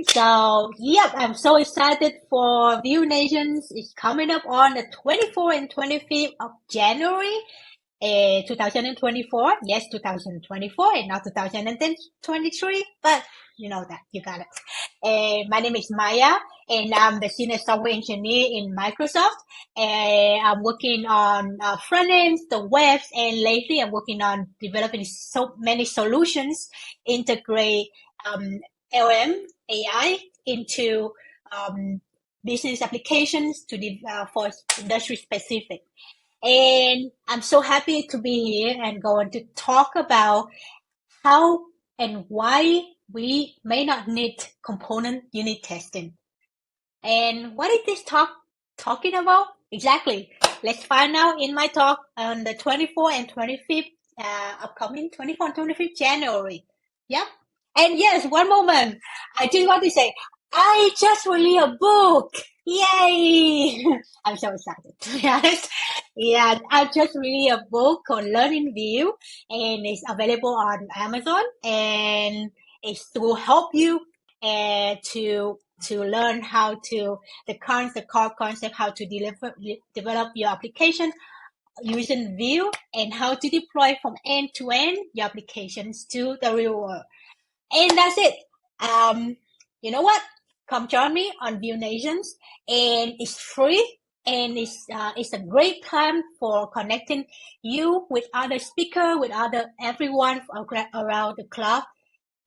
So, yep, I'm so excited for Vue Nations. It's coming up on the 24th and 25th of January, 2024. Yes, 2024 and not 2023, but you know that. You got it. My name is Maya, and I'm the senior software engineer in Microsoft. And I'm working on front ends, the webs, and lately I'm working on developing so many solutions, integrate LM AI into business applications for industry specific. And I'm so happy to be here and going to talk about how and why we may not need component unit testing. And what is this talking about? Exactly. Let's find out in my talk on the 24th and 25th, upcoming 24th and 25th January. Yep. And yes, one moment. I just want to say, I just released a book. Yay! I'm so excited, to be honest. Yeah, I just released a book called Learning Vue, and it's available on Amazon, and it's to help you to learn how to the core concept, how to develop your application using Vue, and how to deploy from end to end your applications to the real world. And that's it. You know what? Come join me on Vue Nations, and it's free, and it's a great time for connecting you with other speakers, with everyone around the club,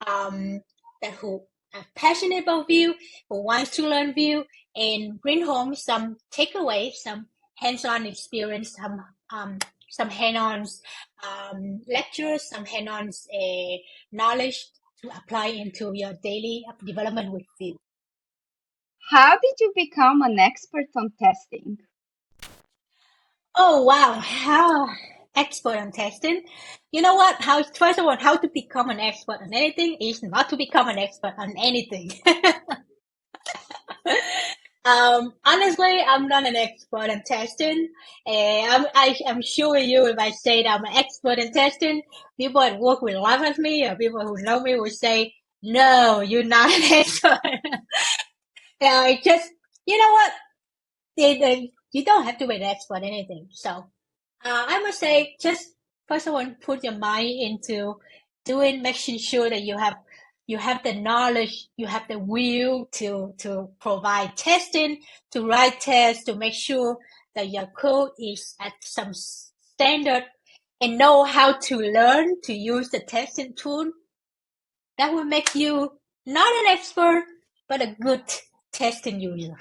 that who are passionate about Vue, who wants to learn Vue, and bring home some takeaways, some hands-on experience, some hand-on lectures, some hand-on knowledge to apply into your daily development with Vue. How did you become an expert on testing? Oh wow, how expert on testing. You know what? First of all, how to become an expert on anything is not to become an expert on anything. Honestly, I'm not an expert in testing. I'm sure you, if I say that I'm an expert in testing, people at work will laugh at me, or people who know me will say, no, you're not an expert. It just, you know what? You don't have to be an expert in anything. So, I must say, just first of all, put your mind into making sure that you have the knowledge, you have the will to provide testing, to write tests, to make sure that your code is at some standard, and know how to learn to use the testing tool. That will make you not an expert, but a good testing user.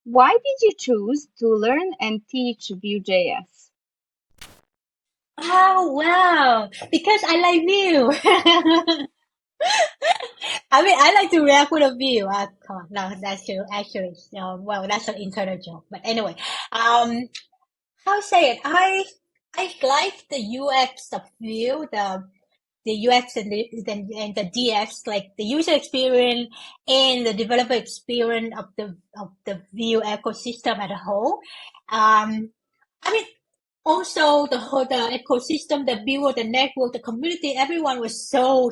Why did you choose to learn and teach Vue.js? Oh, wow. Because I like Vue. I mean, I like to react with a view. Come on, no, that's true. Actually, no, well, that's an internal joke. But anyway, how to say it? I like the UX of Vue, the UX and the DX, like the user experience and the developer experience of the Vue ecosystem as a whole. I mean, also the ecosystem, the viewer, the network, the community, everyone was so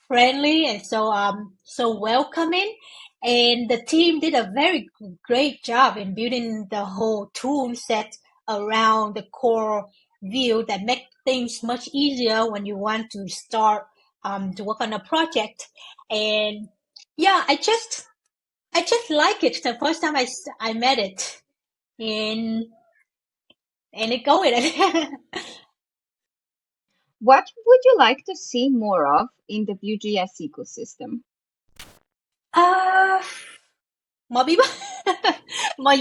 friendly and so welcoming, and the team did a very great job in building the whole tool set around the core Vue that make things much easier when you want to start to work on a project. And yeah, I just like it the first time I met it, and it go with it. What would you like to see more of in the Vue.js ecosystem? uh more people, more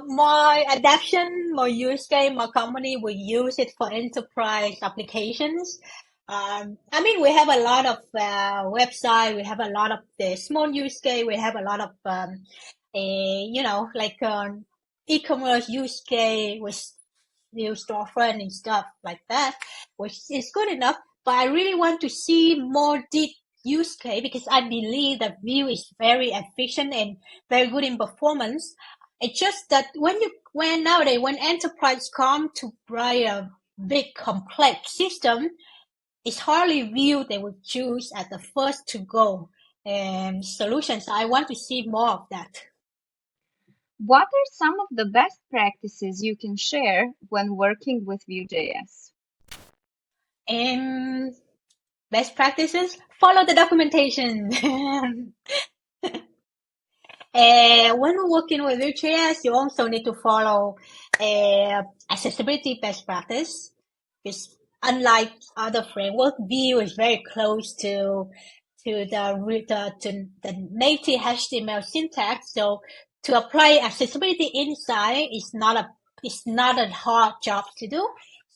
more adaption, more use case, more company will use it for enterprise applications. I mean, we have a lot of website, we have a lot of the small use case, we have a lot of like e-commerce use case with new storefront and stuff like that, which is good enough. But I really want to see more deep use case because I believe that Vue is very efficient and very good in performance. It's just that when nowadays when enterprise come to buy a big complex system, it's hardly Vue they would choose as the first to go solution. So I want to see more of that. What are some of the best practices you can share when working with Vue.js? Best practices, follow the documentation. When we're working with Vue.js, you also need to follow accessibility best practice. Because unlike other frameworks, Vue is very close to the native HTML syntax. So to apply accessibility inside is not a hard job to do.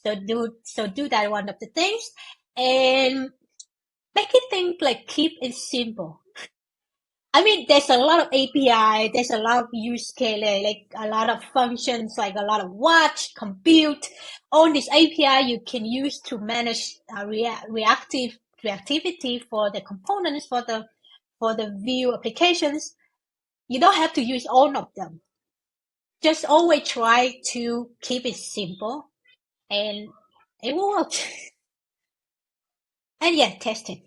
So do that one of the things, and make it think like keep it simple. I mean, there's a lot of API, there's a lot of use case, like a lot of functions, like a lot of watch, compute. All this API you can use to manage reactivity for the components for the Vue applications. You don't have to use all of them. Just always try to keep it simple, and it will work. And yeah, test it.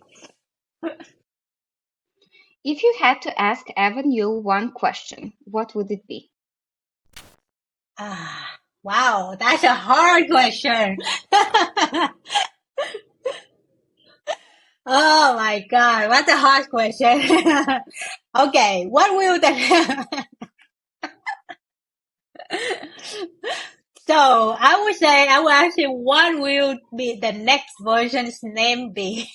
If you had to ask Evan You one question, what would it be? Wow, that's a hard question. Oh my God, what a hard question. Okay, what will the So I would say I will ask you what will be the next version's name be?